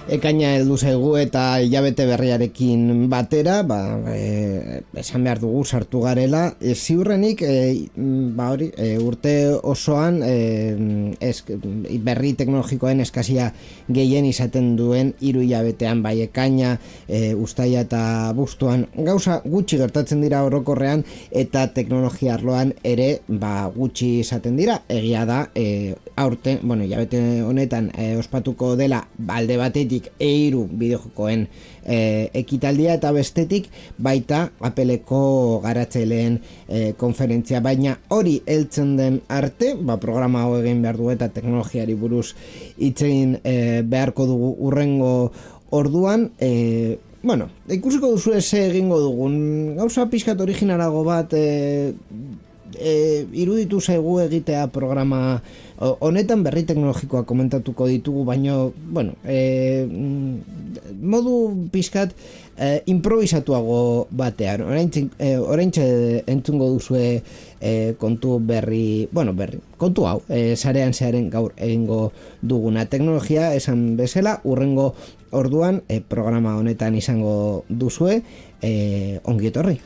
Ekaina heldu zaigu eta hilabete berriarekin batera, esan behar dugu sartu garela. Ziurrenik, urte osoan berri teknologikoen eskazia gehien izaten duen 3 hilabetean, bai ekaina, uztaila eta abuztuan gauza gutxi gertatzen dira orokorrean, eta teknologia arloan ere gutxi izaten dira. Egia da, aurten, hilabete honetan ospatuko dela alde batetik eiru bideojokoen ekitaldia, eta bestetik baita Appleko garatzaileen konferentzia, baina hori heltzen den arte, programa hau egin behar du eta teknologiari buruz hitz egin beharko dugu urrengo orduan. Ikusiko duzu eze egingo dugun gauza pixkat originalago bat iruditu zaigu egitea programa honetan. Berri teknologikoa komentatuko ditugu, baino modu pixkat improvisatuago batean. Oraintxe entzungo duzue kontu berri, kontu hau, sarean zearen gaur egingo duguna. Teknologia, esan bezala, urrengo orduan programa honetan izango duzue. Ongi etorri.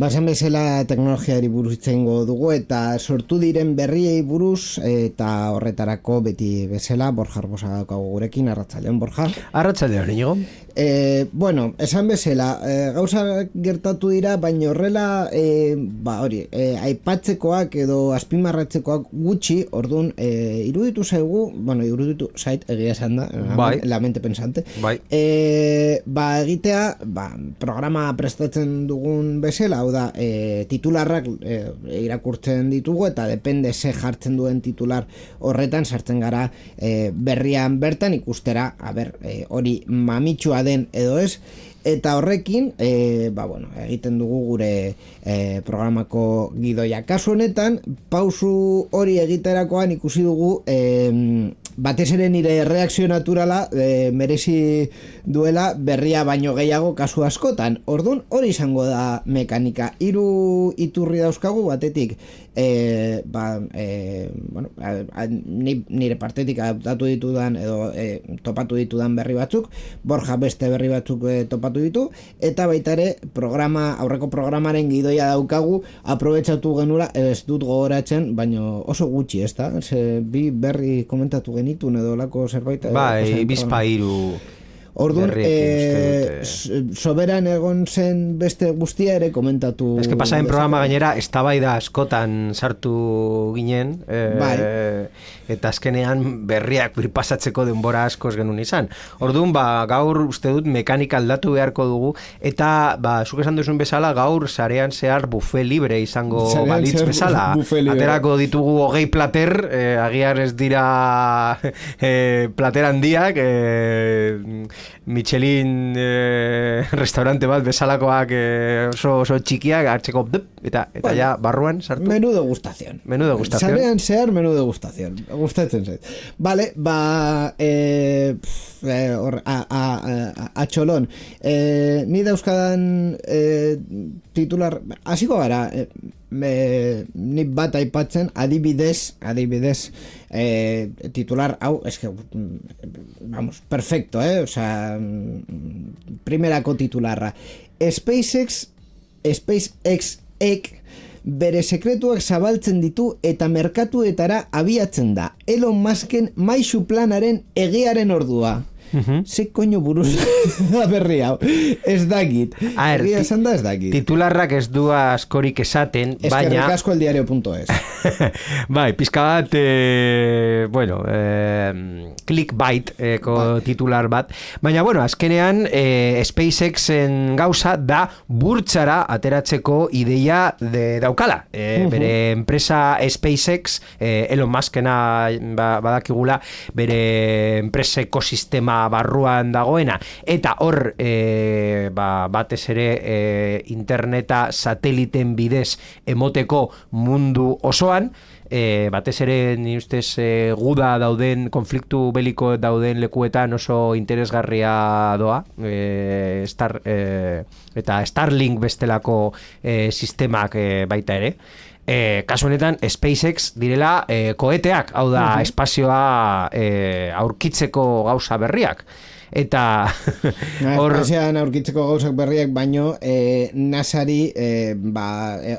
Basan bezala teknologiari buruz hitz egingo dugu eta sortu diren berriei buruz, eta horretarako beti bezala Borja Arbosa daukagu gurekin. Arratsaldeon, Borja. Arratsaldeon, Iñigo. Esan bezala, gauza gertatu dira, baina horrela aipatzekoak edo azpimarratzekoak gutxi, orduan iruditu zaigu, iruditu zait, egia esan da, la mente pensante, egitea, programa prestatzen dugun bezala, hau da, titularrak irakurtzen ditugu, eta depende ze jartzen duen titular horretan sartzen gara berrian bertan ikustera, hori mamitsua den edo ez, eta horrekin egiten dugu gure programako gidoia. Kasu honetan, pausu hori egiterakoan ikusi dugu batez ere nire reakzio naturala merezi duela berria baino gehiago kasu askotan. Orduan hori izango da mekanika. 3 iturri dauzkagu, batetik nire partetik adaptatu ditudan edo topatu ditudan berri batzuk, Borja beste berri batzuk topatu ditu, eta baita ere aurreko programaren gidoia daukagu, aprobetxatu genula, ez dut gogoratzen, baino oso gutxi, ez da? Bi berri komentatu genitun edo lako zerbait. Bizpa 3. Orduan, soberan egon zen beste guztia ere komentatu. Ez que pasaden programa gainera, eztabaida askotan sartu ginen, eta azkenean berriak birpasatzeko denbora askoz genuen izan. Orduan, gaur uste dut mekanika aldatu beharko dugu, eta, zuk esan duzun bezala, gaur sarean zehar buffet libre izango balitz bezala. Aterako ditugu 20 plater, agiar ez dira plater handiak, Michelin restaurante bat bezalakoak oso txikiak hartzeko eta ja barruan sartu. Menú degustación. Sarean zehar menú degustación. Gustatzen zait. Vale, atxolon. Ni dauzkadan titular, hasiko gara, ni bat aipatzen, adibidez, titular hau, vamos, perfecto, o sea, primerako titularra. SpaceX bere sekretuak zabaltzen ditu eta merkatuetara abiatzen da. Elon Musken maisu planaren egearen ordua. Ze koño buruz da berri hau. Ez dakit. Egia esan da ez dakit. Titularrak ez du askorik esaten, baina... Eskerrik asko eldiario.es. Bai, pizka bat, clickbait titular bat. Baina, azkenean SpaceXen gauza da burtsara ateratzeko ideia daukala. Bere enpresa SpaceX, Elon Muskena badakigula, bere enpresa ekosistema barruan dagoena, eta hor batez ere interneta sateliten bidez emoteko mundu osoan, batez ere ni ustez guda dauden, konfliktu beliko dauden lekuetan oso interesgarria doa, eta Starlink bestelako sistemak baita ere. Kasu honetan SpaceX direla koeteak, hau da espazioa aurkitzeko gauza berriak. Eta espazioan aurkitzeko gauzak berriak baino NASAri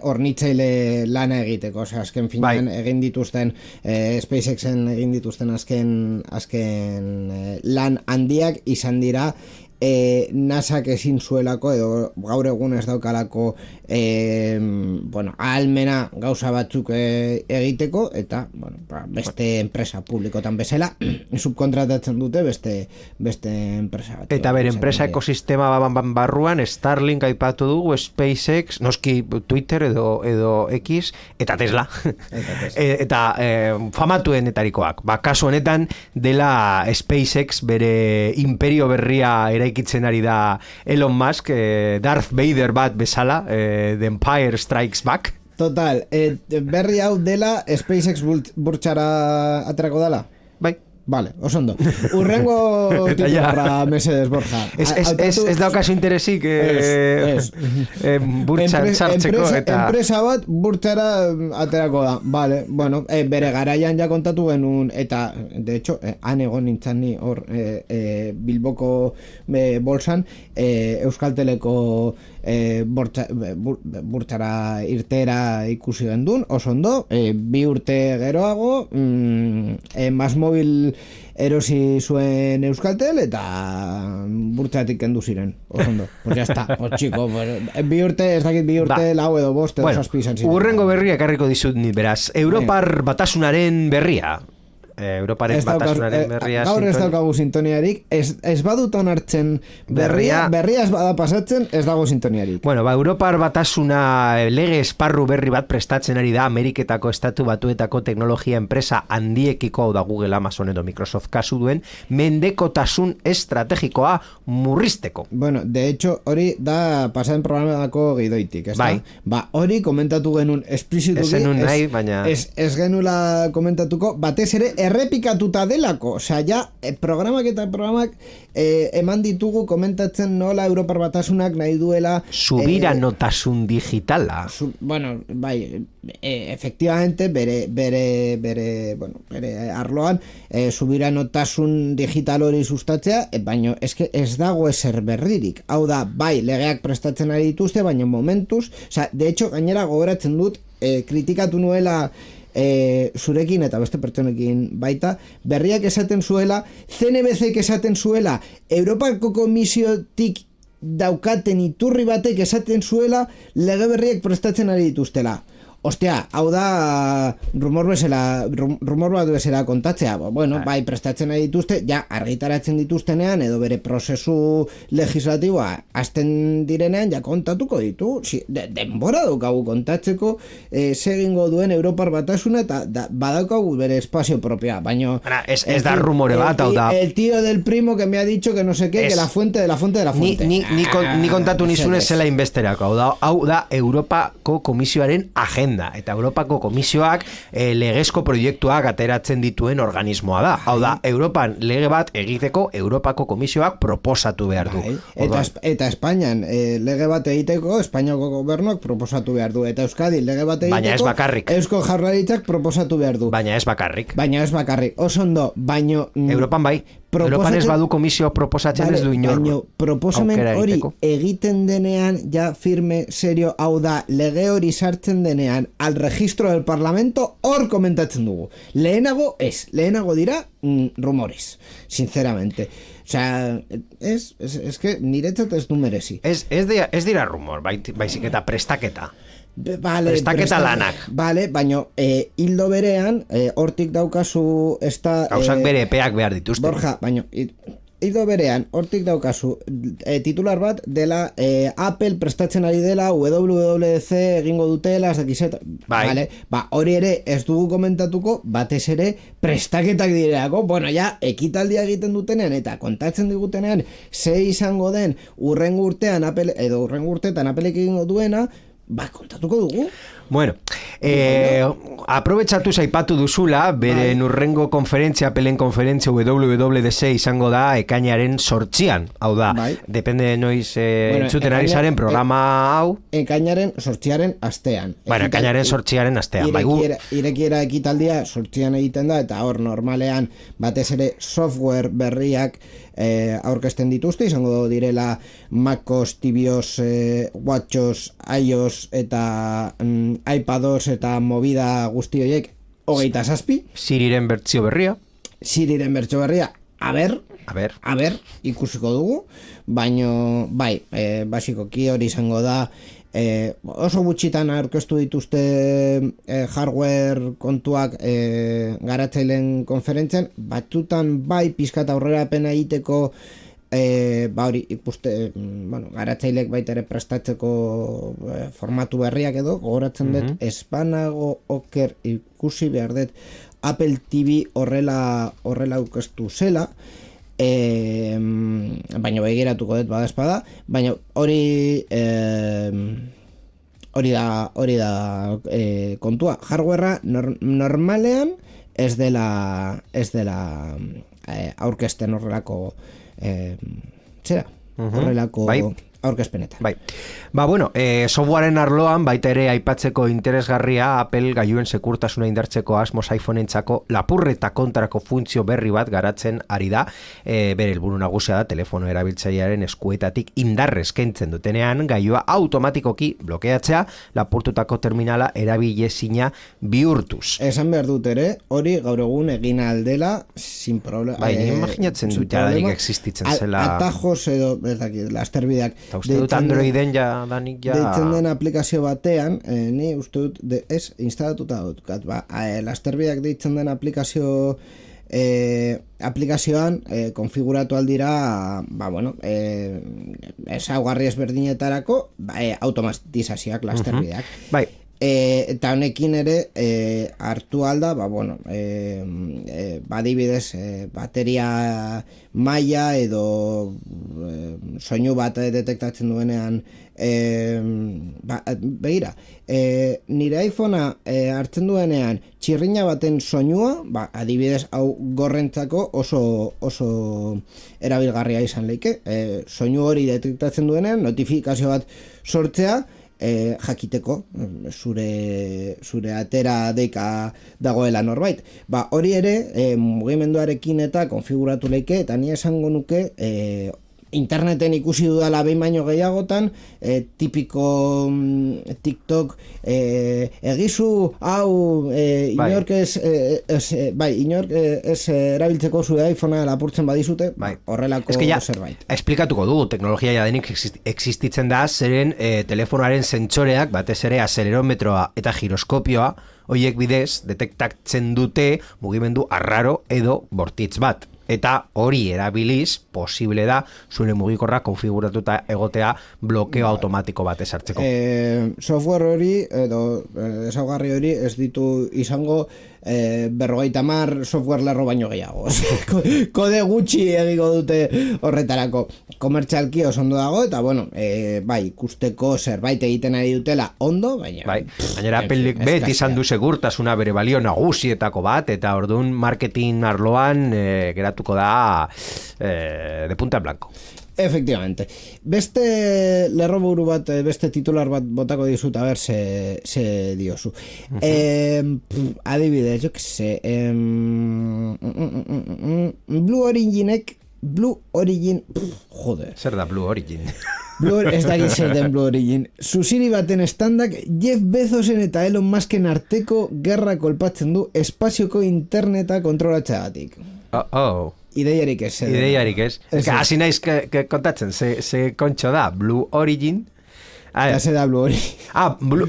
hornitzaile lana egiteko, azken finean egin dituzten SpaceXen egin dituzten azken lan handiak izan dira NASAk ezin zuelako edo gaur egun ez daukalako ahalmena gauza batzuk egiteko, eta beste enpresa publikotan bezala subkontratatzen dute beste enpresa bat. Eta bere enpresa ekosistema barruan Starlink aipatu dugu, SpaceX, noski Twitter edo X, eta Tesla. Eta famatuenetarikoak. Kasu honetan dela SpaceX bere imperio berria eraikitzen ari da Elon Musk, Darth Vader bat bezala, The Empire Strikes Back. Total, berri hau dela SpaceX burtsara aterako dela? Bai. Vale, osondo. Urrengo titularra, Mesedes Borja. Ez daukazu interesik burtsan sartzeko eta... Enpresa bat burtsara aterako da. Vale, bueno, bere garaian ja kontatu genuen, eta, de hecho, han egon nintzen ni hor Bilboko bolsan, Euskalteleko burtsara irtera ikusi gendun, osondo, 2 urte geroago, Masmobil erosi zuen Euskaltel eta burtsatik kendu ziren, osondo. Pues ya está, pues chico, 2 urte, ez dakit 2 urte, lau edo bost edo zazpi izan ziren. Urrengo berria ekarriko dizut ni, beraz, Europar Batasunaren berria. Europaren Batasunaren berria. Gaur ez daukagu sintoniarik, ez badut onartzen berria ez bada pasatzen, ez dago sintoniarik. Bueno, Europar Batasuna lege esparru berri bat prestatzen ari da Ameriketako estatu batuetako teknologia enpresa handiekiko, hau da Google, Amazon edo Microsoft kasu duen, mendekotasun estrategikoa murrizteko. Bueno, de hecho, hori da pasaden programadako gidoitik, ez da? Ba, hori komentatu genuen esplisituki, ez genuen nahi, baina... Ez genuela komentatuko, batez ere errepikatuta delako, osea, ja, programak eman ditugu komentatzen nola Europar Batasunak nahi duela subiranotasun digitala. Bueno, bai, efectivamente bere arloan subiranotasun digital hori sustatzea, baina eske ez dago ezer berririk. Hau da, bai, legeak prestatzen ari dituzte, baina momentuz, osea, de hecho, gainera gogoratzen dut kritikatu nuela zurekin eta beste pertsonekin baita, berriak esaten zuela, CNBCek esaten zuela, Europako Komisiotik daukaten iturri batek esaten zuela lege berriak prestatzen ari dituztela. Ostia, hau da rumor bat bezala kontatzea. Bueno, bai, prestatzen nahi dituzte, ja, argitaratzen dituztenean, edo bere prozesu legislatiboa hasten direnean, ja, kontatuko ditu. Denbora daukagu kontatzeko segingo duen Europar Batasuna, eta badaukagu bere espazio propia, baino... Ez da rumore bat, hau da... El tío del primo que me ha dicho que no sé qué, que la fuente de la fuente de la fuente. Ni kontatu nizunez zela inbesterako, hau da Europako Komisioaren agenda. Eta Europako Komisioak legezko proiektuak ateratzen dituen organismoa da. Hau da, Europan lege bat egiteko Europako Komisioak proposatu behar du. Eta Espainian lege bat egiteko Espainiako gobernuak proposatu behar du. Eta Euskadi lege bat egiteko baina ez bakarrik. Eusko Jaurlaritzak proposatu behar du. Baina ez bakarrik. Oso ondo, baino... Europan bai. Europan ez badu komisio proposatzen ez du inor. Baina proposamen hori egiten denean, ja firme, serio, hau da, lege hori sartzen denean, al registro del parlamento, hor komentatzen dugu. Lehenago dira rumores, sinceramente. O sea, es que niretzat ez du merezi. Ez dira rumor, baizik eta prestaketa. Vale, prestaketa lanak. Vale, baina hildo berean, hortik daukazu... Gauzak bere epeak behar dituzte. Borja, baina hildo berean, hortik daukazu titular bat dela Apple prestatzen ari dela WWDC egingo dutela, ez dakizet. Vale, hori ere ez dugu komentatuko, batez ere prestaketak direlako. Bueno, ja, ekitaldia egiten dutenean eta kontatzen digutenean ze izango den urrengo urtean Apple, edo urrengo urteetan Applek egingo duena, kontatuko dugu. Bueno, aprobetxatu zaipatu duzula, bere urrengo konferentzia, Appleen konferentzia WWDC izango da ekainaren 8an. Hau da, depende noiz entzuten ari zaren programa hau. Ekainaren 8aren astean. Bueno, ekainaren 8aren astean. Irekiera ekitaldia 8an egiten da, eta hor normalean batez ere software berriak aurkezten dituzte, izango direla MacOS, tvOS, WatchOS, iOS eta iPadOS eta movida guzti horiek 27. Siriren bertsio berria. A ber, ikusiko dugu, baino bai, basikoki hori izango da oso gutxitan aurkeztu dituzte hardware kontuak garatzaileen konferentzian, batzutan bai pizkat aurrerapena egiteko hori ikuste, garatzailek baita ere prestatzeko formatu berriak edo, gogoratzen dut, espanago oker ikusi behar dut Apple TV horrela aurkeztu zela, baina begiratuko dut badazpada, baina hori da kontua. Hardwarea normalean ez dela aurkezten horrelako horrelako aurkezpenetan. Bai. Softwaren arloan baita ere aipatzeko interesgarria Apple gailuen sekurtasuna indartzeko asmoz iPhoneentzako lapurreta kontrako funtzio berri bat garatzen ari da. Bere helburu nagusia da telefono erabiltzailearen eskuetatik indarrez kentzen dutenean gailua automatikoki blokeatzea, lapurtutako terminala erabilezina bihurtuz. Esan behar dut ere, hori gaur egun egin aldela sin problema. Bai, imaginatzen dut jadanik existitzen zela. Atajos edo, lasterbideak. Eta uste dut Androiden danik deitzen den aplikazio batean, ni uste dut, instalatuta dut, lasterbideak deitzen den aplikazioan konfiguratu aldira ezaugarri ezberdinetarako automatizazioak lasterbideak. Bai. Eta honekin ere hartu alda, adibidez bateria maila edo soinu bat detektatzen duenean begira, nire iPhonea hartzen duenean txirrina baten soinua, adibidez hau gorrentzako oso erabilgarria izan leike, soinu hori detektatzen duenean notifikazio bat sortzea, jakiteko zure atera deika dagoela norbait. Hori ere mugimenduarekin eta konfiguratu leike, eta ni esango nuke interneten ikusi dudala behin baino gehiagotan, tipiko TikTok, egizu hau inork ez erabiltzeko zure iPhonea lapurtzen badizute, horrelako zerbait. Esplikatuko dugu, teknologia jadenik existitzen da, zeren telefonoaren sentsoreak, batez ere azelerometroa eta giroskopioa, hoiek bidez, detektatzen dute mugimendu arraro edo bortitz bat. Eta hori erabiliz, posible da, zure mugikorra konfiguratuta egotea blokeo automatiko bat esartzeko. Software hori, edo ezaugarri hori, ez ditu izango 50 software lerro baino gehiago. Kode gutxi egiko dute horretarako. Komertzialki oso ondo dago, eta bueno, ikusteko zerbait egiten ari dutela ondo, baina... Gainera, Appleek beti izan du segurtasuna bere balio nagusietako bat, eta orduan marketing arloan geratuko da de punta en blanco. Efectivamente. Beste lerroburu bat, beste titular bat botako dizut, a ber, se diozu. Adibidez, jo que se... Blue Origin... Joder. Zer da Blue Origin? Ez dakit zer den Blue Origin. Zuziri baten standak Jeff Bezosen eta Elon Musken arteko gerra kolpatzen du espazioko interneta kontrolatzeagatik. Ideiarik ez. Ideiarik ez. Hasi naiz kontatzen, ze kontxo da, Blue Origin. Eta ze da Blue Origin.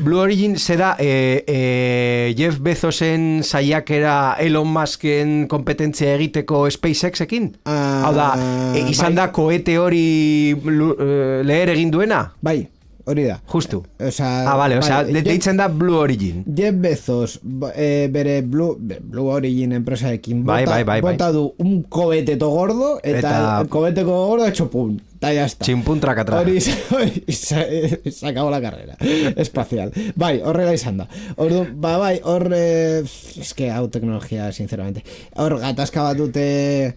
Blue Origin ze da Jeff Bezosen saiakera Elon Musken kompetentzia egiteko SpaceX-ekin? Hau da, izan da koete hori leher egin duena? Bai. Hori da. Justu. Vale, deitzen da Blue Origin. Jeff Bezos bere Blue Origin enpresarekin bota du un kobeteto gordo eta kobeteko gordo hecho pum. Ta ya está. Chimpun tracatra. Hori se acabó la carrera espacial. Bai, horrela izan da. Ordu, es que hau teknologia, sinceramente. Hor gatazka bat dute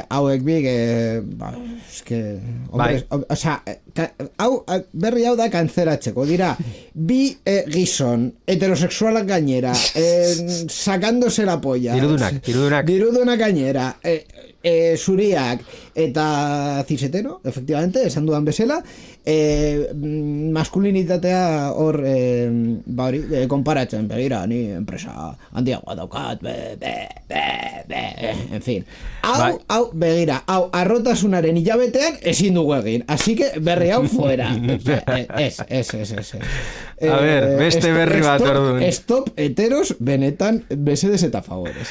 hauek bik, eske, berri hau da kantzeratzeko, dira, bi gizon, heterosexualak gainera, sacándose la polla. Dirudunak gainera, zuriak, eta cisetero, efectivamente, esan dudan bezala, maskulinitatea hor, konparatzen, begira, ni enpresa handiagoa daukat, en fin. Hau, begira, hau, arrotasunaren hilabetean ezin dugu egin, así que berri hau fuera. Ez. A ver, beste berri bat orduan. Stop heteros benetan besedes eta favores.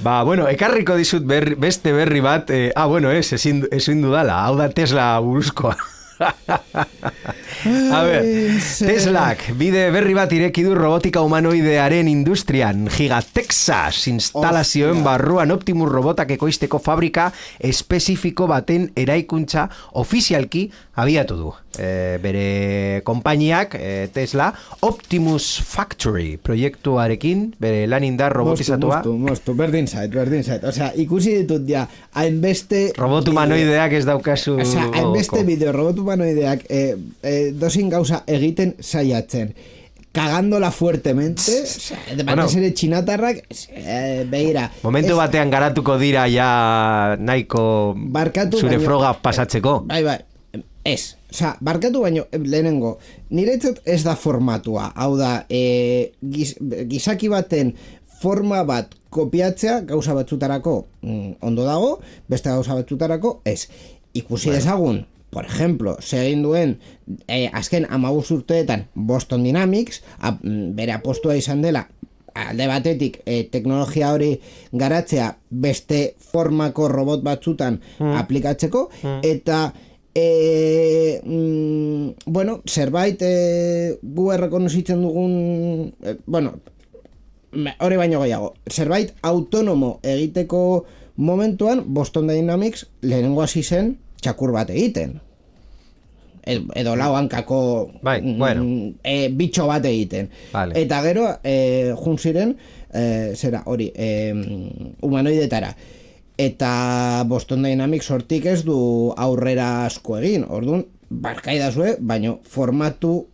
Bueno, ekarriko dizut beste berri bat, ezin dudala, hau da Tesla buruzkoa. A ver, Teslak bide berri bat ireki du robotika humanoidearen industrian. Giga Texas instalazioen barruan Optimus robotak ekoizteko fabrika espezifiko baten eraikuntza ofizialki abiatu du. Bere konpainiak, Tesla, Optimus Factory proiektuarekin, bere lan indar robotizatua. Mostu, berdin zait. Osea, ikusi ditut ja, hainbeste... Robot humanoideak ez daukazu... Osea, hainbeste bideo robot humanoideak dozin gauza egiten saiatzen. Cagándola fuertemente, batez ere txinatarrak, begira. Momentu batean garatuko dira ja nahiko zure froga pasatzeko. Bai, ez. Osea, barkatu baino, lehenengo, niretzat ez da formatua. Hau da, gizaki baten forma bat kopiatzea gauza batzutarako ondo dago, beste gauza batzutarako ez. Ikusi dezagun, por ejemplo, segin duen azken 15 urteetan Boston Dynamics, bere apostua izan dela alde batetik teknologia hori garatzea beste formako robot batzutan aplikatzeko, eta zerbait gu errekonozitzen dugun hori baino gehiago, zerbait autonomo egiteko momentuan Boston Dynamics lehenengo hasi zen txakur bat egiten edo lau hankako bitxo bat egiten, eta gero jun ziren humanoidetara, eta Boston Dynamics hortik ez du aurrera asko egin. Orduan, barkaidazue, baino formatu,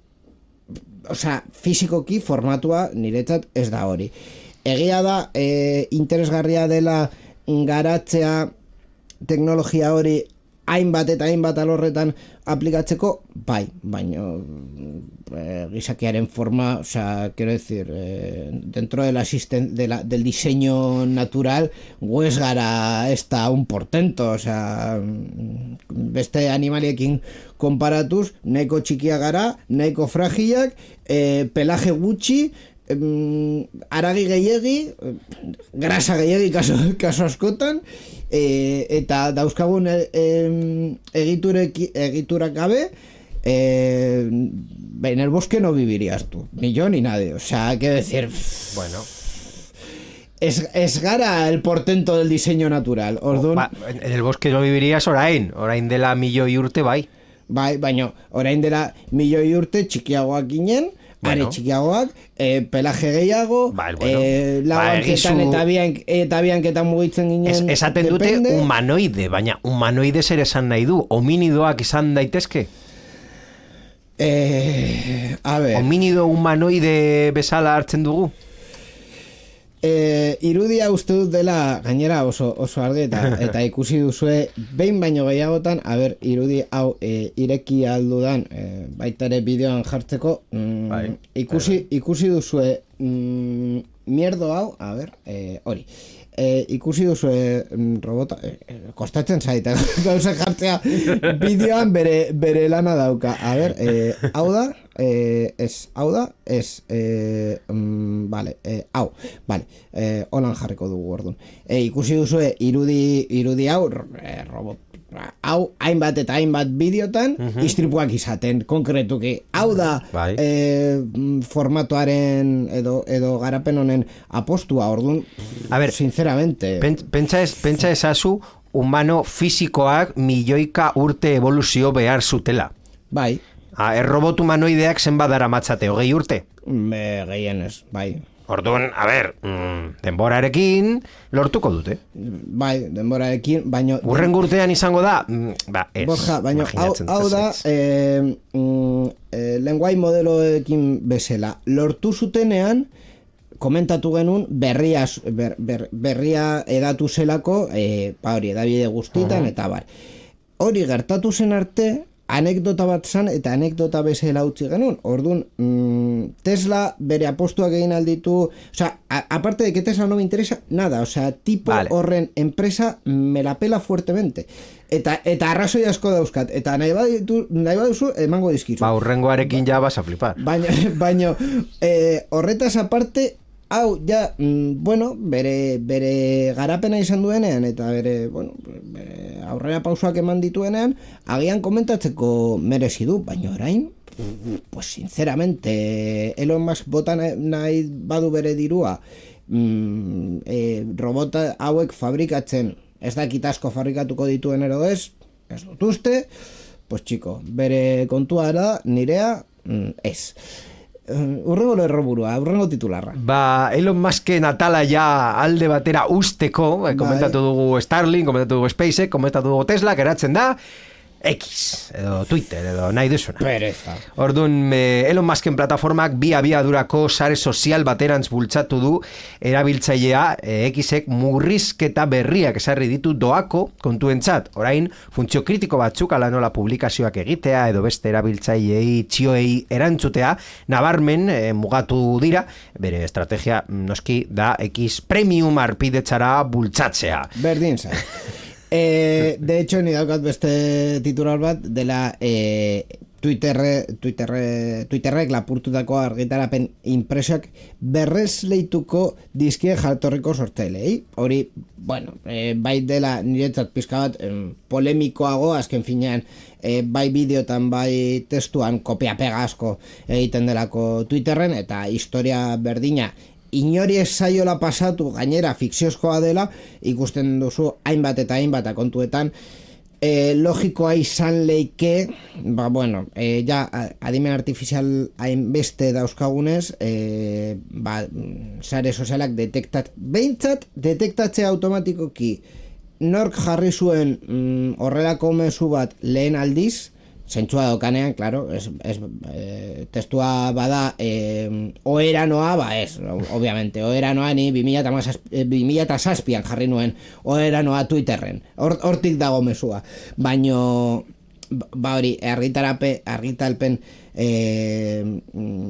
osea, fizikoki formatua niretzat ez da hori. Egia da, interesgarria dela garatzea teknologia hori hainbat eta hainbat alorretan aplikatzeko, bai, baina gizakiaren forma, o sea, quiero decir, dentro del diseño natural, ez gara ez da un portento, o sea, beste animaliekin konparatuz, nahiko txikia gara, nahiko fragilak, pelaje gutxi, aragi gehiegi, grasa gehiegi kaso askotan, eta dauzkagun egiturak gabe, en el bosque no vivirías tú, ni yo ni nadie, o sea, quiero decir, bueno, es gara el portento del diseño natural. Orduan, en el bosque no vivirías orain dela milioi urte bai, baina orain dela milioi urte txikiagoak ginen, are txikiagoak, pelaje gehiago, lauanketan eta bianketan mugitzen ginen. Esaten dute humanoide, baina humanoide zer esan nahi du? Hominidoak izan daitezke? A ver. Hominido humanoide bezala hartzen dugu? Irudia uste dut dela gainera oso argi eta ikusi duzue behin baino gehiagotan, a ber, irudi hau ireki aldudan baita ere bideoan jartzeko, ikusi duzue mierdo hau, a ber, hori. Ikusi duzue robota, kostatzen zaita gauza jartzea bideoan bere lana dauka. A ber, hau da, holan jarriko dugu orduan. Ikusi duzue irudi hau, robot hau hainbat eta hainbat bideotan istripuak izaten, konkretuki. Hau da formatoaren edo garapen honen apostua, orduan, sinceramente. Pentsa ezazu humano fisikoak milioika urte evoluzio behar zutela. Bai. Errobot humanoideak zenbat daramatzate, 20 urte? Gehienez, bai. Orduan, a ber, denborarekin lortuko dute. Bai, denborarekin, baino... Urrengo urtean izango da, ez. Borja, baino, hau da, lenguai modeloekin bezala. Lortu zutenean, komentatu genuen, berria edatu zelako, hori, edabide guztitan, eta bar. Hori gertatu zen arte, anekdota bat zan eta anekdota bezala utzi genuen. Orduan, Tesla bere apostuak egin alditu, aparte de que Tesla no me interesa nada, tipo horren empresa me la pela fuertemente. Eta arrazoi asko dauzkat, eta nahi baduzu emango dizkizu. Urrengoarekin ja vas a flipar. Baina horretaz aparte, hau, ja, bere garapena izan duenean, eta bere aurrera pausoak eman dituenean, agian komentatzeko merezi du, baina orain, pues sinceramente, Elon Musk bota nahi badu bere dirua, robot hauek fabrikatzen, ez dakit asko fabrikatuko dituen ero ez dut uste, pues chico, bere kontua da, nirea, ez. Urrengo lerroburua, urrengo titularra. Elon Musken atala ja alde batera usteko, komentatu dugu Starlink, komentatu dugu SpaceX, komentatu dugu Tesla, geratzen da X, edo Twitter, edo nahi duzuna. Pereza. Orduan, Elon Musken plataformak bi abiadurako sare sozial baterantz bultzatu du erabiltzailea Xek murrizketa berriak esarri ditu doako kontuentzat. Orain, funtzio kritiko batzuk ala nola publikazioak egitea edo beste erabiltzailei txioei erantzutea, nabarmen mugatu dira, bere estrategia noski da X Premium arpidetzara bultzatzea. Berdin zai. De hecho, ni daukat beste titular bat dela Twitterrek lapurtutako argitarapen impresioak berrez leituko dizkie jatorriko sortzailei. Hori, bai dela niretzat pizka bat polemikoago, azken finean bai bideotan, bai testuan kopia-pega asko egiten delako Twitterren, eta historia berdina inori ez zaiola pasatu, gainera fikziozkoa dela, ikusten duzu hainbat eta hainbat kontuetan, logikoa izan leike, ja adimen artifizial hainbeste dauzkagunez, sare sozialak behintzat detektatzea automatikoki nork jarri zuen horrelako mezu bat lehen aldiz, zentzua daukanean, claro, testua bada oheranoa, ez, obviamente, oheranoa ni 2007an jarri nuen, oheranoa Twitterren, hortik dago mesua, baino, hori, argitalpen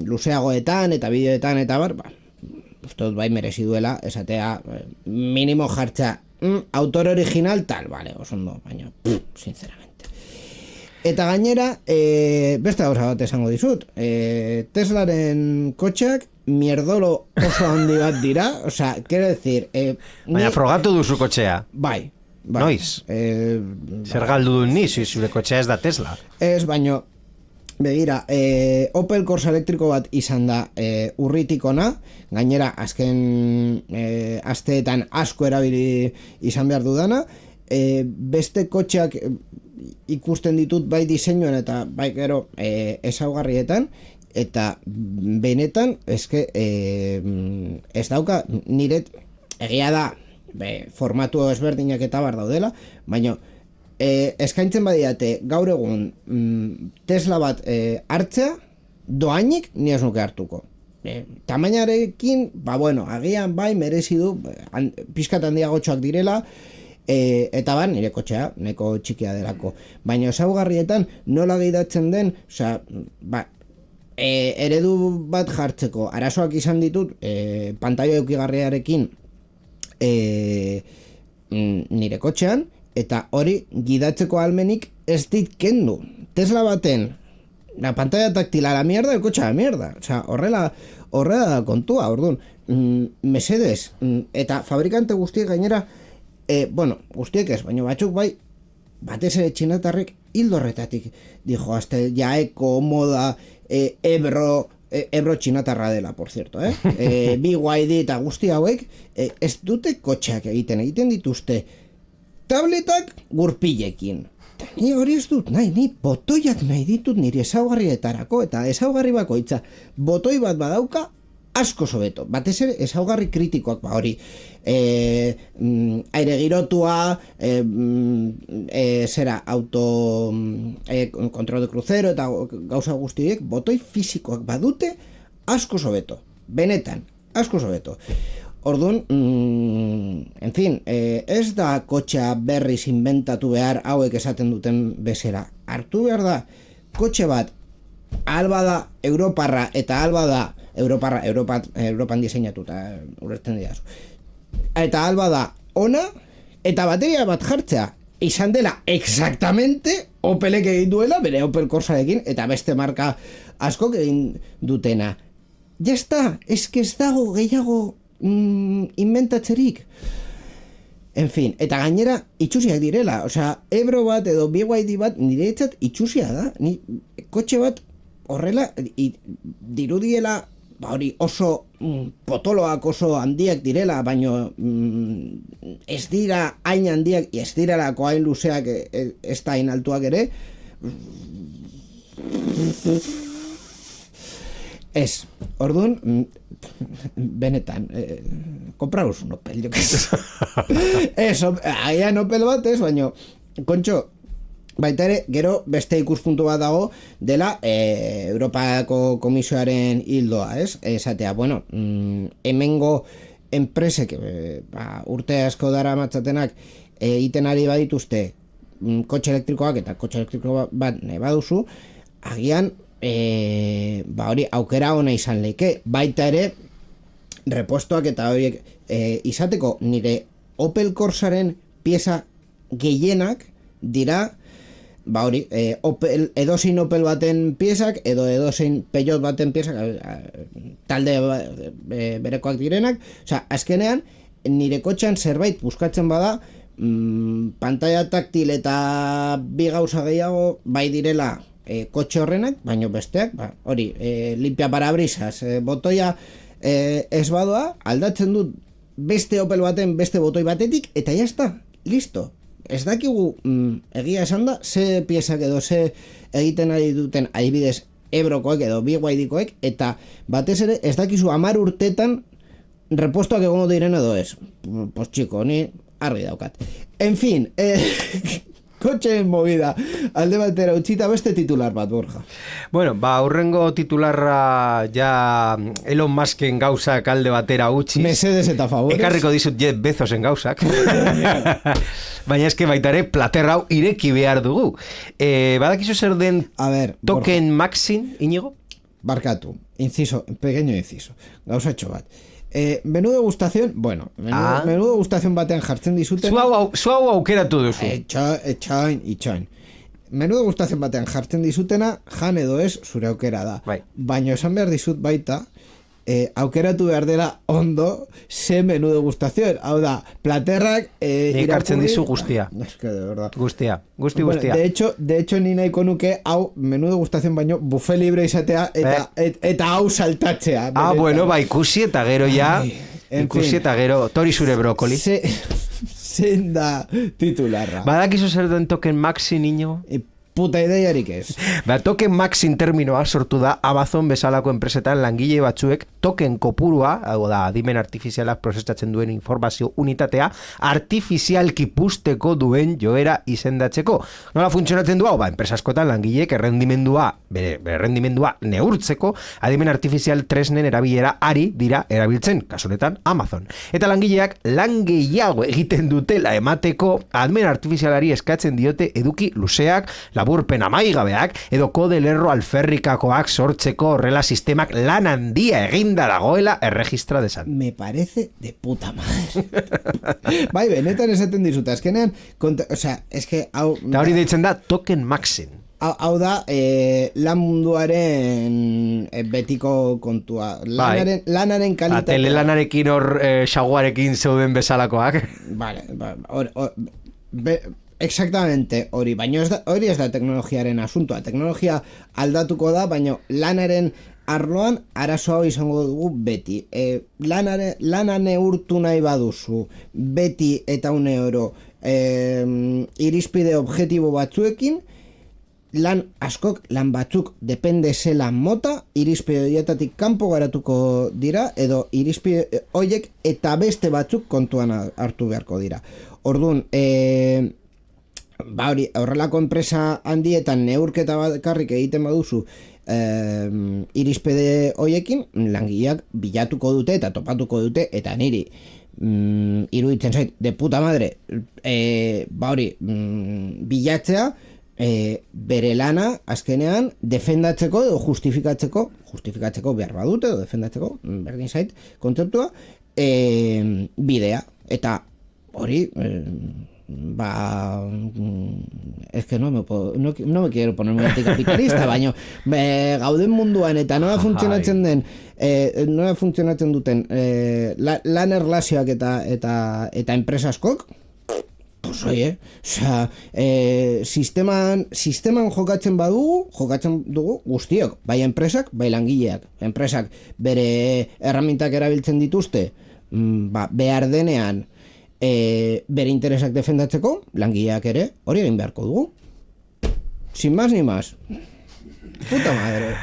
luzeagoetan eta bideoetan eta uste dut bai merezi duela, esatea, minimo jartza, autor original tal, vale, osondo, baina, sinceramente. Eta gainera, beste gauza bat esango dizut, Teslaren kotxeak mierdolo oso handi bat dira, osea, quiero decir... baina frogatu duzu kotxea. Bai. Noiz? Zer galdu duen ni, zure kotxea ez da Tesla. Ez, baino, begira, Opel Corsa elektriko bat izan da urritik ona, gainera azken asteetan asko erabili izan behar dudana, beste kotxeak ikusten ditut bai diseinuan eta bai gero ezaugarrietan, eta benetan eske ez dauka niret egia da formatu ezberdinak eta bar daudela, baina eskaintzen badiate gaur egun Tesla bat hartzea doainik ni ez nuke hartuko. Tamainarekin, agian bai merezi du pizkat handiagotxoak direla, eta nire kotxea, neko txikia delako. Baina ezaugarrietan nola gidatzen den, eredu bat jartzeko arazoak izan ditut, pantaila eukigarriarekin nire kotxean, eta hori gidatzeko almenik ez dit kendu. Tesla baten la pantalla táctil a la mierda, el coche a la mierda. O sea, horrela kontua, orduan, mesedes, eta fabrikante guztiek gainera, guztiek ez, baina batzuk bai, batez ere txinatarrek hildo horretatik dijo, hasta Jaeko, Moda, Ebro txinatarra dela, por cierto, BYD eta guzti hauek, ez dute kotxeak egiten dituzte tabletak gurpilekin. Ni hori ez dut nahi, ni botoiak nahi ditut nire ezaugarrietarako, eta ezaugarri bakoitza botoi bat badauka asko sobeto, batez ere ezaugarri kritikoak hori aire girotua, kontrol de crucero eta gauza guztiek botoi fisikoak badute asko sobeto, benetan asko sobeto. Orduan, en fin, ez da kotxea berriz inventatu behar hauek esaten duten bezera. Hartu behar da, kotxe bat alba da Europarra eta alba da Europan diseinatuta, ulertzen dira. Eta alba da ona eta bateria bat jartzea izan dela exactamente Opelek egin duela, bere Opel Corsarekin, eta beste marka askok egin dutena. Ya está, ez dago gehiago inventatzerik. En fin, eta gainera itxusiak direla, osea, Ebro bat edo BYD bat niretzat itxusia da. Ni kotxe bat horrela dirudiela, hori oso potoloak oso handiak direla, baino ez dira hain handiak, ez direlako hain luzeak, ez da hain altuak ere. Ez, orduan, benetan, kompraus un Opel, jo que ez, agian Opel bat ez, baina, kontxo, baita ere, gero beste ikuspuntu bat dago dela Europako Komisioaren hildoa, ez? Esatea, hemengo enpresek, urte asko dara matzatenak, egiten ari badituzte kotxe elektrikoak eta kotxe elektriko bat nahi baduzu, agian, hori aukera ona izan leke, baita ere repostoak eta horiek izateko nire Opel Corsaren pieza gehienak dira edozein Opel baten piezak edo edozein Peugeot baten piezak talde berekoak direnak, osea, azkenean nire kotxean zerbait buskatzen bada pantalla taktil eta bi gauza gehiago bai direla kotxe horrenak, baino besteak, hori, limpia parabrisas, botoia ez badoa, aldatzen dut beste Opel baten beste botoi batetik, eta jazta, listo. Ez dakigu, egia esan da, ze piezak edo ze egiten ari duten adibidez Ebrokoek edo BYD-koek, eta batez ere ez dakizu 10 urtetan repostoak egongo diren edo ez. Pues chico, ni argi daukat. En fin, Kotxeen movida. Alde batera utzita beste titular bat, Borja. Bueno, hurrengo titularra ja Elon Musken gauzak alde batera utziz. Mesedes eta favores. Ekarriko dizut Jeff Bezosen gauzak. Baina eske baita ere plater hau ireki behar dugu. Badakizu zer den token Maxin, Iñigo? Barkatu, pequeño inciso. Gauzatxo bat. Menú degustación, bueno, menú degustación batean jartzen dizutena. Zu hau aukeratu duzu. Itxoin. Menú degustación batean jartzen dizutena, jan edo ez, zure aukera da. Bai. Baina esan behar dizut baita, aukeratu behar dela ondo ze menú degustación. Hau da, platerrak irakurri... dizu guztia. Es que de verdad. Guztia. Bueno, de hecho, ni nahiko nuke hau menú degustación baino buffet libre izatea eta hau saltatzea. Bueno, ikusi eta gero ja. Ikusi eta gero, tori zure brokoli. Zein da titularra. Badakizu zer den token Maxi, niño? Puta ideiarik ez. Token Maxin terminoa sortu da Amazon bezalako enpresetan langile batzuek token kopurua, hau da, adimen artifizialak prozesatzen duen informazio unitatea, artifizialki puzteko duen joera izendatzeko. Nola funtzionatzen du hau? Enpresa askotan langileek bere errendimendua neurtzeko, adimen artifizial tresnen erabilera ari dira erabiltzen, kasunetan Amazon. Eta langileak lan gehiago egiten dutela emateko, adimen artifizialari eskatzen diote eduki luzeak, laburpen amaigabeak edo kode lerro alferrikakoak sortzeko horrela sistemak lan handia eginda dagoela erregistra desan. Me parece de puta madre. Bai, benetan esaten dizut, azkenean, hau... Eta hori deitzen da token Maxin. Hau da, lan munduaren betiko kontua. Lanaren kalitatea. Telelanarekin hor xaguarekin zeuden bezalakoak. Vale, exactamente hori, baina hori ez da teknologiaren asuntoa. Teknologia aldatuko da, baina lanaren arloan arazo hau izango dugu beti. Lana neurtu nahi baduzu beti eta une oro irizpide objektibo batzuekin, lan batzuk depende zela mota, irizpide horietatik kanpo garatuko dira, edo irizpide horiek eta beste batzuk kontuan hartu beharko dira. Orduan, hori, horrelako enpresa handietan neurketa bakarrik egiten baduzu irizpide hoiekin, langileak bilatuko dute eta topatuko dute, eta niri iruditzen zait, de puta madre, bilatzea, bere lana azkenean defendatzeko edo justifikatzeko behar badute edo defendatzeko, berdin zait kontzeptua, bidea, eta hori es que no me quiero poner muy anticapitalista, baina gauden munduan eta nola funtzionatzen duten lan erlazioak eta enpresa askok, pues oye, sisteman jokatzen dugu guztiok, bai enpresak, bai langileak. Enpresak bere erramintak erabiltzen dituzte, behar denean bere interesak defendatzeko, langileak ere hori egin beharko dugu. Sin más ni más. Puta madre.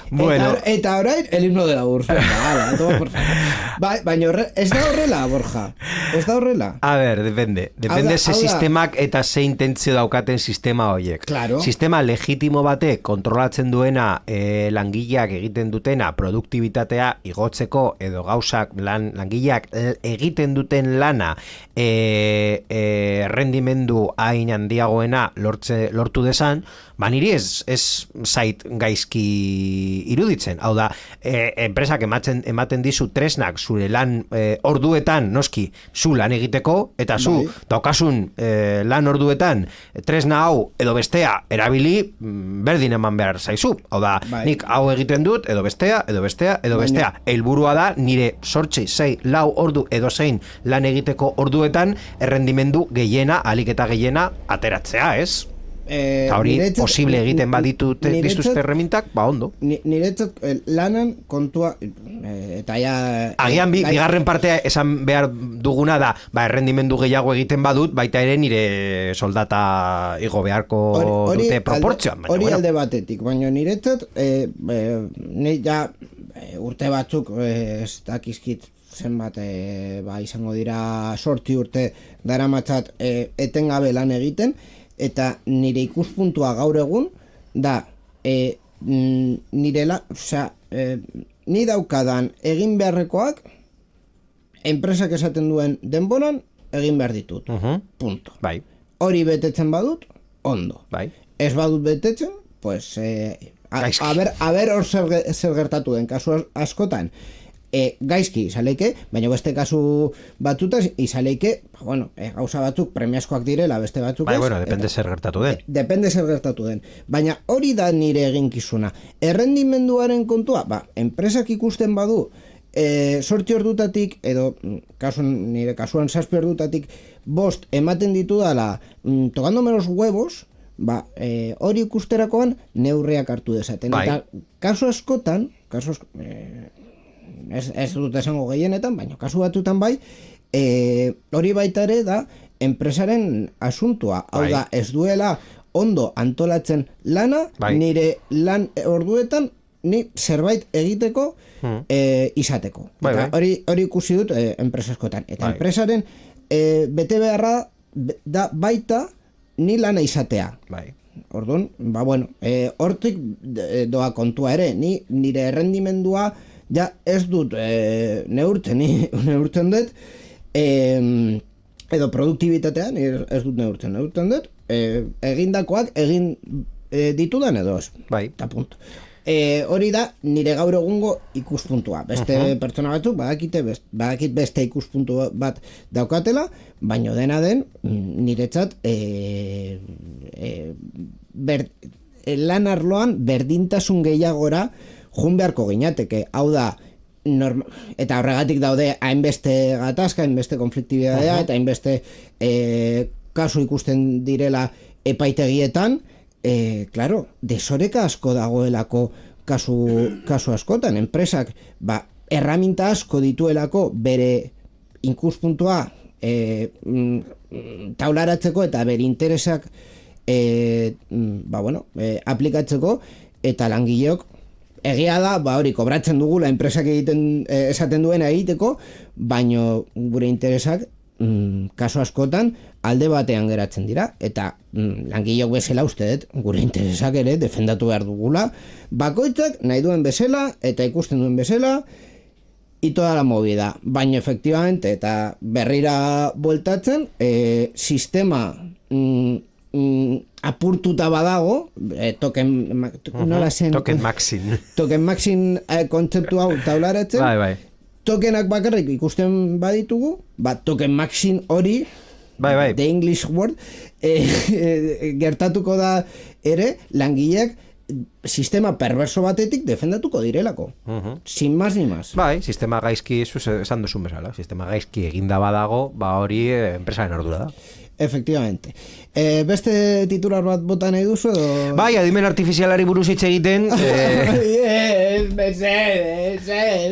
Bueno. Eta orain, el himno de la URSS. Baina ez da horrela, Borja. Ez da horrela. A ver, depende ze sistemak eta ze intentzio daukaten sistema horiek. Claro. Sistema legitimo bate kontrolatzen duena langileak egiten dutena produktibitatea igotzeko edo gauzak langileak egiten duten lana errendimendu hain handiagoena lortu desan, niri ez zait gaizki iruditzen. Hau da, enpresak ematen dizu tresnak zure lan orduetan, noski, zu lan egiteko, eta zu daukasun lan orduetan tresna hau edo bestea erabili berdin eman behar zaizu. Hau da, nik hau egiten dut, edo bestea. Helburua da, nire 8, 6, 4 ordu edo zein lan egiteko orduetan errendimendu gehiena, ahalik eta gehiena ateratzea, ez? Hori posible egiten dituzte erremintak, ondo. Niretzat lanan kontua eta ja... Agian bigarren partea esan behar duguna da, errendimendu gehiago egiten badut, baita ere nire soldata igo beharko dute proportzioan. Hori alde batetik, baina niretzat nire ja urte batzuk ez dakizkit zenbat izango dira 8 urte daramatzat etengabe lan egiten, eta nire ikuspuntua gaur egun da nirela, ni daukadan egin beharrekoak enpresak esaten duen denboran egin behar ditut. Punto. Bai. Hori betetzen badut, ondo. Bai. Ez badut betetzen, pues a ver hor zer gertatu den kasu askotan. Gaizki izaleike, baina beste kasu batutaz izaleike, bueno, gauza batzuk premiazkoak direla, beste batzuk ez. Bueno, depende zer gertatu den. Depende zer gertatu den. Baina hori da nire eginkizuna. Errendimenduaren kontua, enpresak ikusten badu, sortzi ordutatik, edo nire kasuan 7 ordutatik, 5 ematen ditu dala, tocándome los huevos, hori ikusterakoan neurriak hartu dezaten. Eta kasu askotan, ez dut esango gehienetan, baina kasu batzutan bai, hori baita ere da enpresaren asuntua. Hau da, ez duela ondo antolatzen lana, nire lan orduetan ni zerbait egiteko izateko. Hori ikusi dut enpresa askotan. Eta enpresaren bete beharra da baita ni lana izatea. Orduan, hortik doa kontua ere, nire errendimendua ja ez dut neurtzen dut, edo produktibitatean ez dut neurtzen dut, egindakoak egin ditudan edo ez. Eta punto. Hori da nire gaur egungo ikuspuntua. Beste pertsona batzuk badakit beste ikuspuntu bat daukatela, baino dena den niretzat lan arloan berdintasun gehiagora jun beharko ginateke. Hau da, eta horregatik daude hainbeste gatazka, hainbeste konfliktibidadea, eta hainbeste kasu ikusten direla epaitegietan, claro, desoreka asko dagoelako kasu askotan, enpresak erraminta asko dituelako bere ikuspuntua taularatzeko eta bere interesak aplikatzeko, eta langileok egia da, hori kobratzen dugula enpresak esaten duena egiteko, baino gure interesak kasu askotan alde batean geratzen dira, eta langileok bezala uste dut gure interesak ere defendatu behar dugula, bakoitzak nahi duen bezala eta ikusten duen bezala, y toda la movida. Baina efectivamente, eta berrira bueltatzen, sistema apurtuta badago, token maxin kontzeptu hau taularatzen, tokenak bakarrik ikusten baditugu, token maxin hori, the English word, gertatuko da ere langileak sistema perverso batetik defendatuko direlako. Sin más ni más. Sistema gaizki, esan duzun bezala, sistema gaizki eginda badago, hori enpresaren ardura da. Efectivamente. Beste titular bat bota nahi duzu edo... Adimen artifizialari buruz hitz egiten...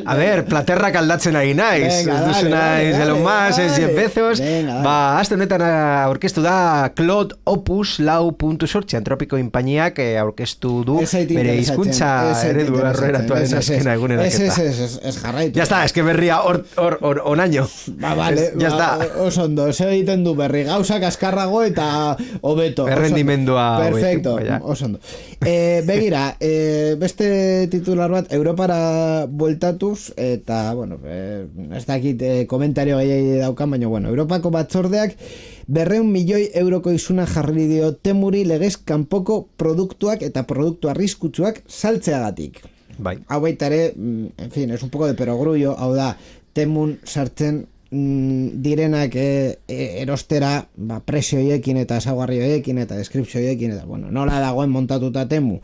A ver, platerrak aldatzen ari naiz. Ez duzu naiz Elon Musk, ez Jeff Bezos. Azte honetan aurkeztu da Claude Opus lau.sortzi antropiko inpainiak aurkeztu du bere hizkuntza eredu arroeratuaren azkena eguneraketa. Ez jarraitu. Ya está, es que berria onaino. Vale, osondo, ez egiten du berri gauzak askarrago eta hobeto. Errendimendua. Perfecto, osondo. Begira, beste titular bat, Europara bueltatuz, eta, bueno, ez dakit komentario gehiago daukan, baina, bueno, Europako batzordeak 200 milioi euroko izuna jarri dio Temuri legez kanpoko produktuak eta produktu arriskutsuak saltzeagatik. Hau baita ere, en fin, es un poco de perogrullo, hau da, Temun sartzen direnak erostera presio hoiekin eta ezaugarri hoiekin eta deskripzio hoiekin eta nola dagoen montatuta Temu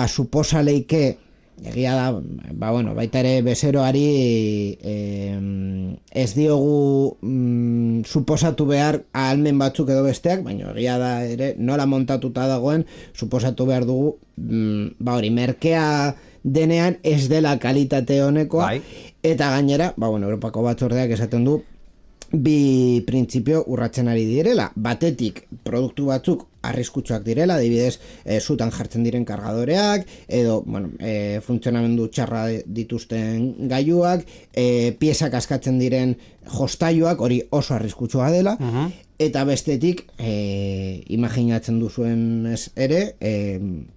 suposa leike egia da baita ere bezeroari ez diogu suposatu behar ahalmen batzuk edo besteak, baina egia da ere nola montatuta dagoen suposatu behar dugu hori merkea denean ez dela kalitate honekoa, eta gainera, Europako batzordeak esaten du bi printzipio urratzen ari direla. Batetik, produktu batzuk arriskutsuak direla, adibidez, zutan jartzen diren kargadoreak, edo, funtzionamendu txarra dituzten gailuak, piezak askatzen diren jostailuak, hori oso arriskutsua dela, eta bestetik, imaginatzen duzuen ere,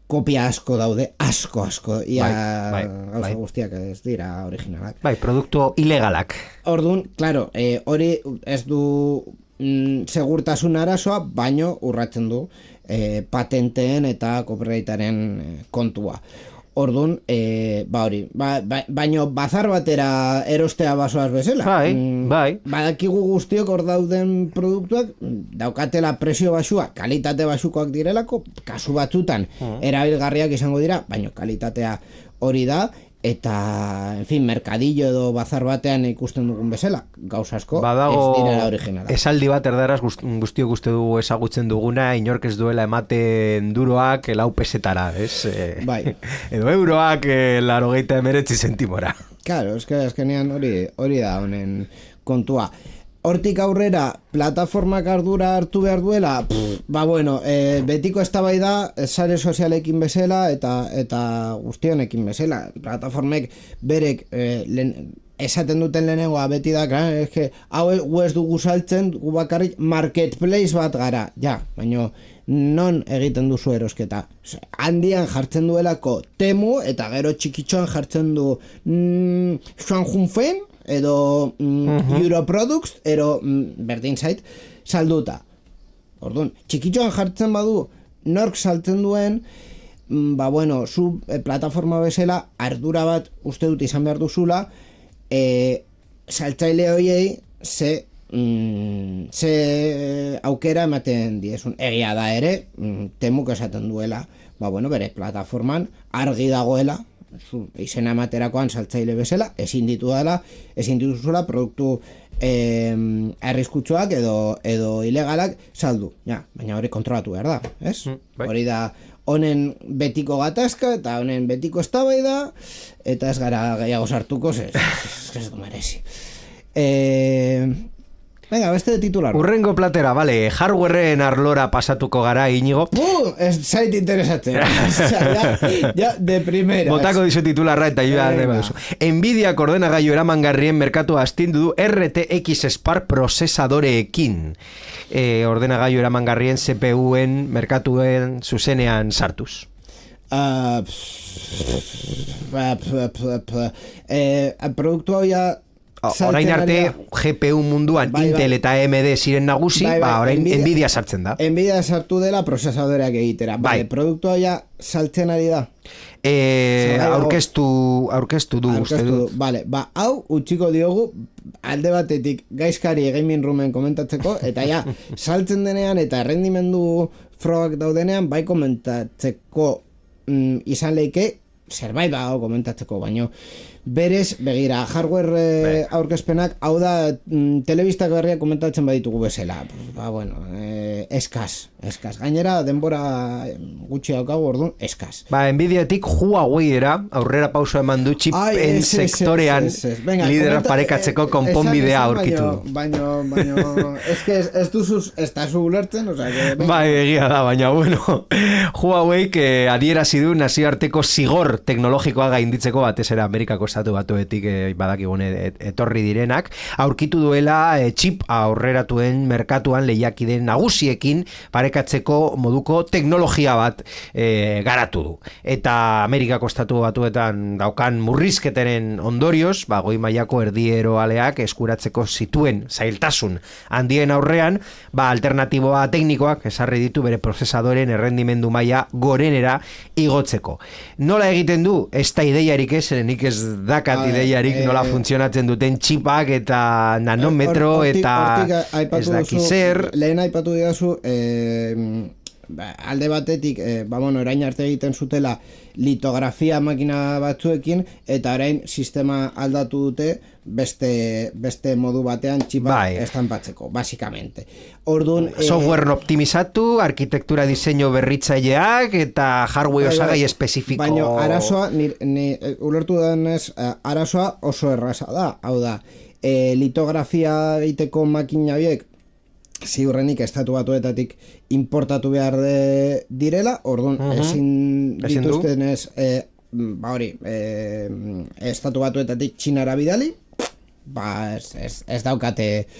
kopia asko daude, asko, gauza guztiak ez dira originalak. Bai, produktu ilegalak. Orduan, claro, hori ez du segurtasun arazoa, baino urratzen du patenteen eta copyrightaren kontua. Orduan, baino bazar batera erostea basoaz bezala. Bai. Badakigu guztiok hor dauden produktuak daukatela presio basua, kalitate basukoak direlako, kasu batzutan erabilgarriak izango dira, baino kalitatea hori da, eta, en fin, merkadillo edo bazar batean ikusten dugun bezala, gauz asko, ez direla originala. Esaldi bat erdaraz guztiok uste dugu ezagutzen duguna, inork ez duela ematen duroak lau pesetara, ez? Bai. Edo euroak 89 zentimora. Claro, eskenean hori da honen kontua. Hortik aurrera, plataformak ardura hartu behar duela, betiko eztabaida sare sozialekin bezala eta guztionekin bezala. Plataformek berek esaten duten lehenengoa beti da, hau ez dugu saltzen, gu bakarrik marketplace bat gara, baina non egiten duzu erosketa. Handian jartzen duelako Temu, eta gero txikitxoan jartzen du Shanghunfen, edo Europroducts, edo berdin zait, salduta. Orduan, txikitxoan jartzen badu, nork saltzen duen, zu plataforma bezala, ardura bat uste dut izan behar duzula, saltzaile horiei ze aukera ematen diezun. Egia da ere, Temuk esaten duela, bere plataforman argi dagoela, izena ematerakoan saltzaile bezala, ezin dituzula produktu arriskutsuak edo ilegalak saldu. Baina hori kontrolatu behar da, ez? Hori da honen betiko gatazka eta honen betiko eztabaida, eta ez gara gehiago sartuko, ez du merezi. Venga, beste de titular. Urrengo platera, vale, hardwareen arlora pasatuko gara, Iñigo. Ez zait interesatzen. Ja, de primera. Botako dizu titularra eta joa duzu. Nvidiak ordenagailu eramangarrien merkatu astindu du RTX Spark prozesadoreekin. Ordenagailu eramangarrien CPU-en merkatuen zuzenean sartuz. Produktu hau ja orain arte GPU munduan Intel eta AMD ziren nagusi, orain Nvidia sartzen da. Nvidia sartu dela prozesadoreak egitera. Produktua ja saltzen ari da. Aurkeztu du uste dut. Hau utxiko diogu alde batetik gaizkari gaming roomen komentatzeko, eta ja saltzen denean eta errendimendu frogak daudenean bai komentatzeko izan leike, zerbait dago komentatzeko, baino berez, begira, hardware aurkezpenak, hau da, telebistak berriak komentatzen baditugu bezala. Eskaz. Gainera, denbora gutxi daukagu, orduan, eskaz. Nvidiatik Huawei era, aurrera pauso eman du chipen sektorean lidera parekatzeko konponbidea aurkitu du. Baina, ez duzuz, ez da zu ulertzen, egia da, baina, Huawei adierazi du nazioarteko zigor teknologikoa gainditzeko batez era Amerikako estatu batuetik badakigune etorri direnak, aurkitu duela chip aurreratuen merkatuan lehiakideen nagusiekin parekatzeko moduko teknologia bat garatu du. Eta Amerikako estatu batuetan daukan murrizketaren ondorioz, goi mailako erdiero aleak eskuratzeko zituen zailtasun handien aurrean, alternatiboa teknikoak esarri ditu bere prozesadoren errendimendu maila gorenera igotzeko. Nola egiten du? Ez da ideiarik nik ez dakat ideiarik nola funtzionatzen duten txipak eta nanometro eta ez daki zer. Lehen aipatu didazu, alde batetik, orain arte egiten zutela litografia makina batzuekin, eta orain sistema aldatu dute beste modu batean txipak estanpatzeko, basikamente. Orduan, software optimizatu, arkitektura diseinu berritzaileak eta hardware osagai espezifiko. Baina arazoa, ulertu denez, arazoa oso erraza da. Hau da, litografia egiteko makina biek ziurrenik estatu batuetatik importatu behar direla, orduan ezin dituztenez estatu batuetatik Txinara bidali, ez daukate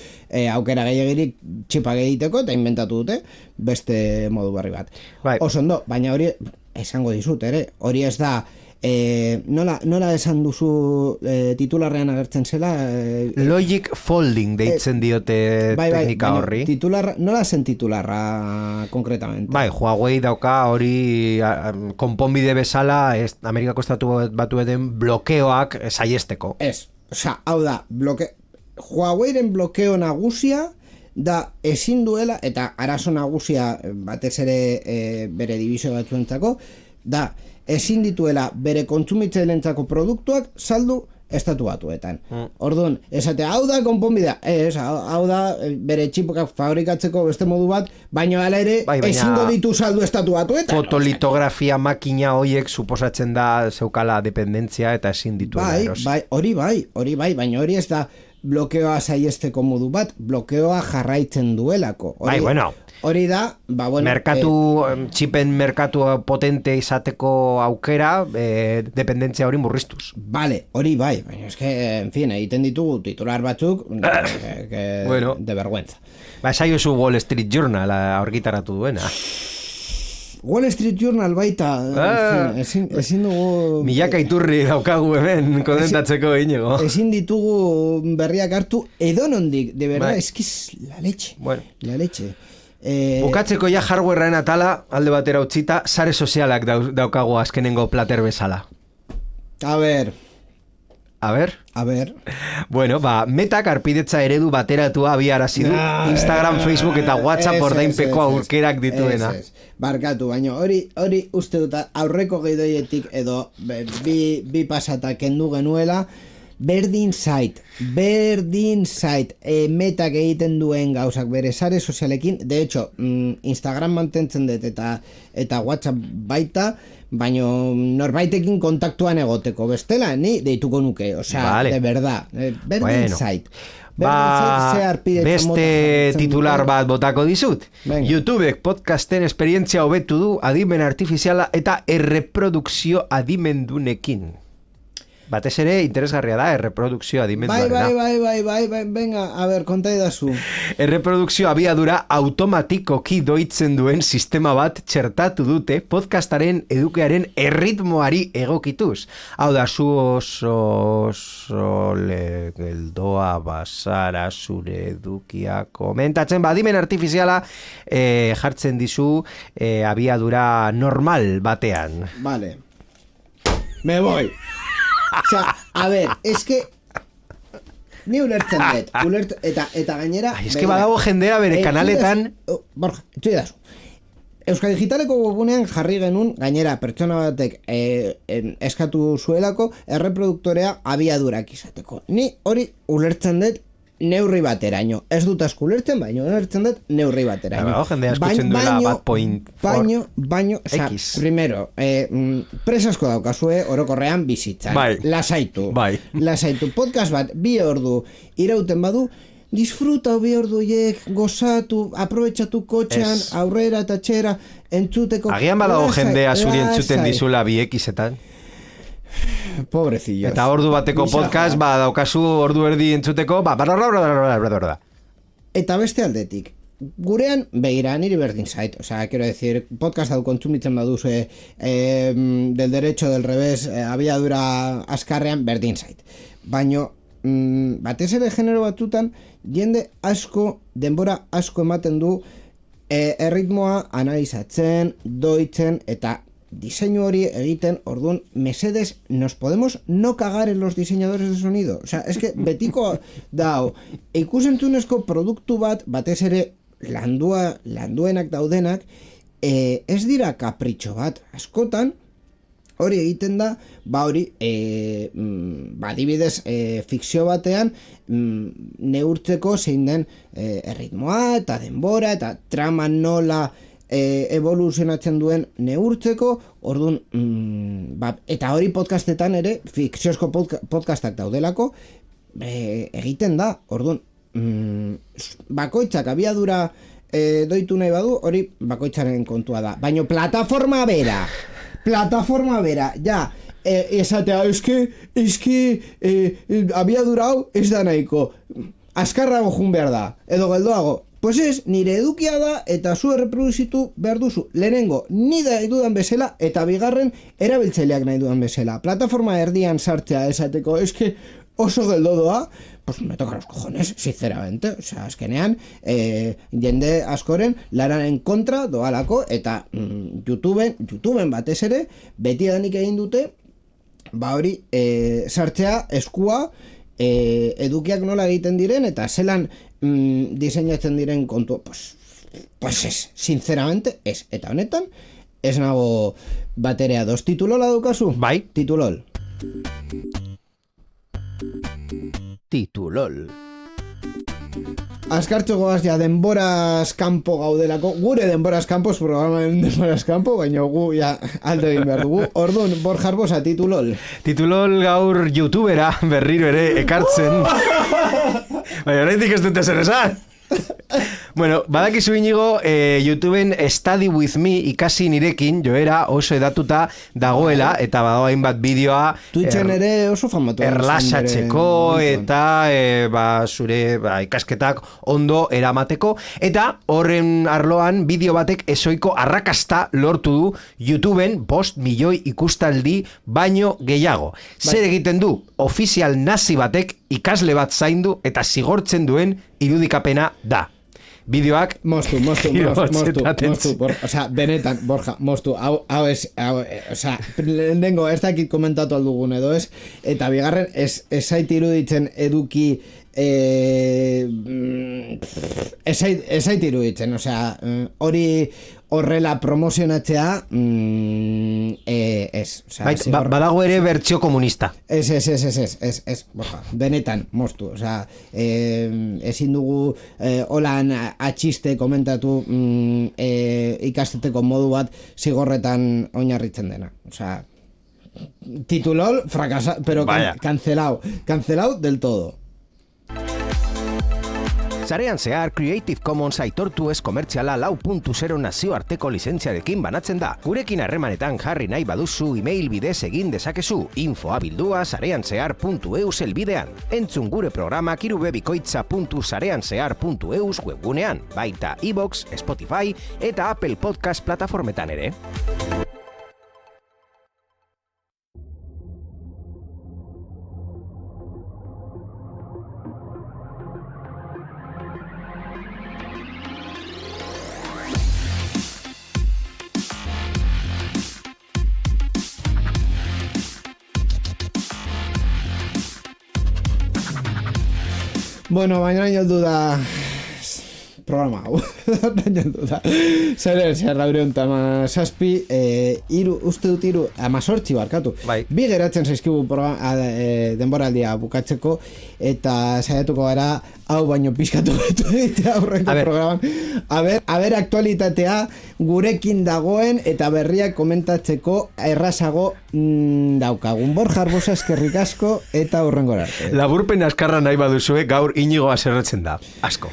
aukera gehiagirik txipak egiteko eta inventatu dute beste modu berri bat. Oso ondo, baina hori esango dizut ere, hori ez da nola esan duzu titularrean agertzen zela logic folding deitzen diote teknika horri. Nola zen titularra konkretamente? Huawei dauka hori konponbide bezala Amerikako estatu batueten blokeoak saiesteko. Hau da, Huaweiren blokeo nagusia da ezin duela, eta arazo nagusia batez ere bere dibizio batzuentzako, da ezin dituela bere kontsumitzailentzako produktuak saldu estatu batuetan. Orduan, esate, hau da konponbidea, hau da bere txipokak fabrikatzeko beste modu bat, baina hala ere ezingo ditu saldu estatu batuetan. Fotolitografia makina hoiek suposatzen da zeukala dependentzia eta ezin dituela erosi. Hori bai, baina hori ez da blokeoa saiesteko modu bat, blokeoa jarraitzen duelako. Hori da, txipen merkatu potente izateko aukera, dependentzia hori murriztuz. Hori bai, baina eske, en fin, egiten ditugu titular batzuk de vergüenza. Esaio zu Wall Street Journal aurgitaratu duena. Wall Street Journal baita, ezin dugu... Milaka iturri daukagu hemen konentatzeko Iñigo. Ezin ditugu berriak hartu edonondik, de verdad, eskiz la leche. La leche. Bukatzeko ja hardwarearen atala, alde batera utzita, sare sozialak daukagu azkenengo plater bezala. A ver. Bueno, Metak arpidetza eredu bateratua abiarazi du Instagram, Facebook eta WhatsApp ordainpeko aurkerak dituena. Barkatu, baina hori uste dut aurreko gidoietik edo bi pasata kendu genuela, berdin zait, Metak egiten duen gauzak bere sare sozialekin, de hecho, Instagram mantentzen dut eta WhatsApp baita, baina norbaitekin kontaktuan egoteko bestela, ni deituko nuke, de verdad, berdin zait. Beste titular bat botako dizut. YouTubek podcasten esperientzia hobetu du adimen artifiziala eta erreprodukzio adimendunekin. Batez ere interesgarria da erreprodukzio adimenduarena. Bai, venga, a ver, konta idazu. Erreprodukzio abiadura automatikoki doitzen duen sistema bat txertatu dute podcastaren edukearen erritmoari egokituz. Hau da, zu oso geldoa basara zure edukia komentatzen, adimen artifiziala jartzen dizu abiadura normal batean. Vale. Me voy. A ver, es que ni ulertzen dut, eta gainera... Es que badago jendea bere kanaletan... Borja, etxuidazu. Euskal Digitaleko webunean jarri genuen, gainera pertsona batek eskatu zuelako erreproduktorea abiadurak izateko. Ni hori ulertzen dut neurri bateraino. Ez dut asko ulertzen, baina ulertzen dut neurri bateraino. Jendea eskutzen duela bat point baino, primero, presa asko daukazue orokorrean bizitzan. Lasaitu. Podcast bat, 2 ordu irauten badu, disfruta 2 orduiek, gozatu, aprobetxatu kotxean, aurrera eta txera, entzuteko... Agian badago jendea zuri entzuten dizula 2X-etan. Pobrecillos. Eta ordu bateko podcast, daukazu ordu erdi entzuteko, Eta beste aldetik, gurean begira niri berdin zait, quiero decir, podcast hau kontsumitzen baduzue del derecho, del revés, abiadura askarrean berdin zait. Baino, batez ere genero batzutan, jende asko, denbora asko ematen du erritmoa analizatzen, doitzen, eta diseinu hori egiten, orduan, mesedes, nos podemos no cagar en los diseñadores de sonido. Es que betiko dao, ikusentzunezko produktu batez ere landuenak daudenak, ez dira kapritxo bat. Askotan, hori egiten da, adibidez, fikzio batean, neurtzeko zein den erritmoa, eta denbora, eta trama nola evoluzionatzen duen neurtzeko, orduan, eta hori podcastetan ere, fikziozko podcastak daudelako, egiten da, orduan, bakoitzak abiadura doitu nahi badu, hori bakoitzaren kontua da. Baina plataforma bera, ja, esatea, eske, abiadura hau ez da nahiko, azkarrago jun behar da, edo geldoago. Pues ez, nire edukia da eta zu erreproduzitu behar duzu. Lehenengo, ni da dudan bezala eta bigarren erabiltzaileak nahi dudan bezala. Plataforma erdian sartzea esateko, eske oso geldodoa, pues me toca los cojones, sinceramente. O sea, azkenean, jende askoren lararen kontra doalako eta YouTubeen batez ere, beti danik egin dute, hori, sartzea eskua, edukiak nola egiten diren eta zelan diseinatzen diren kontu, pues ez, sinceramente ez, eta honetan ez nago baterea. Dos titulola daukazu? Bai. Titulol. Azkartxo goaz ja denboraz kanpo gaudelako, gure denboraz kanpo, programaren denboraz kanpo, baina gu ja alde egin behar dugu. Orduan, Borja Arbosa, titulol. Titulol gaur youtubera berriro ere ekartzen. Baina horretik ez dute zer esan. Bueno, badakizu Inigo, YouTubeen Study With Me ikasi nirekin joera oso edatuta dagoela, eta badago hainbat bideoa Twitchen ere oso famatu erlasatzeko eta zure ikasketak ondo eramateko, eta horren arloan bideo batek ezoiko arrakasta lortu du YouTubeen 5 milioi ikustaldi baino gehiago. Zer egiten du? Ofizial nazi batek ikasle bat zaindu eta zigortzen duen irudikapena da. Bideoak mostu, osea, benetan, Borja, mostu, hau ez, osea, lehenengo ez dakit komentatu aldugun edo ez, eta bigarren ez zait iruditzen eduki ez zait iruditzen, osea, hori horrela promozionatzea ez, osea, badago ere bertsio komunista. Ez, Borja, benetan, mostu, osea, ezin dugu holan atxiste komentatu ikasteteko modu bat zigorretan oinarritzen dena, osea, titulol fracasado, pero cancelado del todo. Sarean zehar Creative Commons aitortu ez komertziala 4.0 nazioarteko lizentziarekin banatzen da. Gurekin harremanetan jarri nahi baduzu email bidez egin dezakezu info@sareanzehar.eu helbidean. Entzun gure programak irubebikoitza.sareanzehar.eus webgunean, baita iVoox, Spotify eta Apple Podcast plataformetan ere. Bueno, baina heldu da programa hau. Zer laurehun eta hamazazpi, uste dut 18 barkatu. Bai. Bi geratzen zaizkigu denboraldia bukatzeko, eta saiatuko gara hau baino pixkatu betu egitea aurreko programan. Aber aktualitatea gurekin dagoen eta berriak komentatzeko errazago daukagun. Borja Arbosa, eskerrik asko eta hurrengora arte. Laburpen askarra nahi baduzue, gaur Inigo haserretzen da. Asko.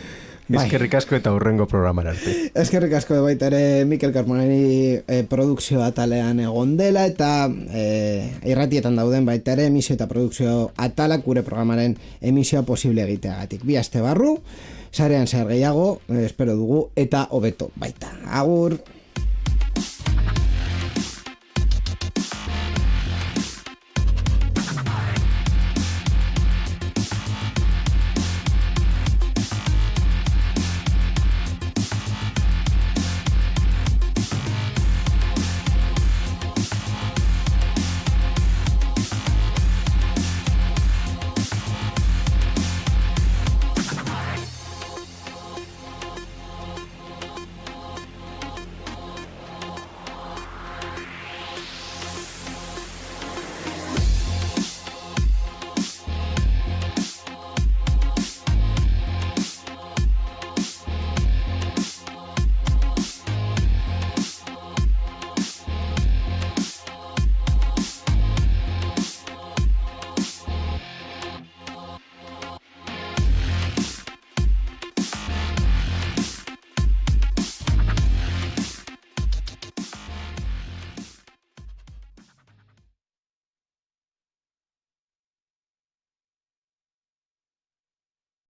Eskerrik asko eta hurrengo programara arte. Eskerrik asko baita ere Mikel Carmonari produkzio atalean egon dela, eta irratietan dauden baita ere emisio eta produkzio atalak gure programaren emisioa posible egiteagatik. 2 aste barru, sarean zer gehiago, espero dugu, eta hobeto baita. Agur!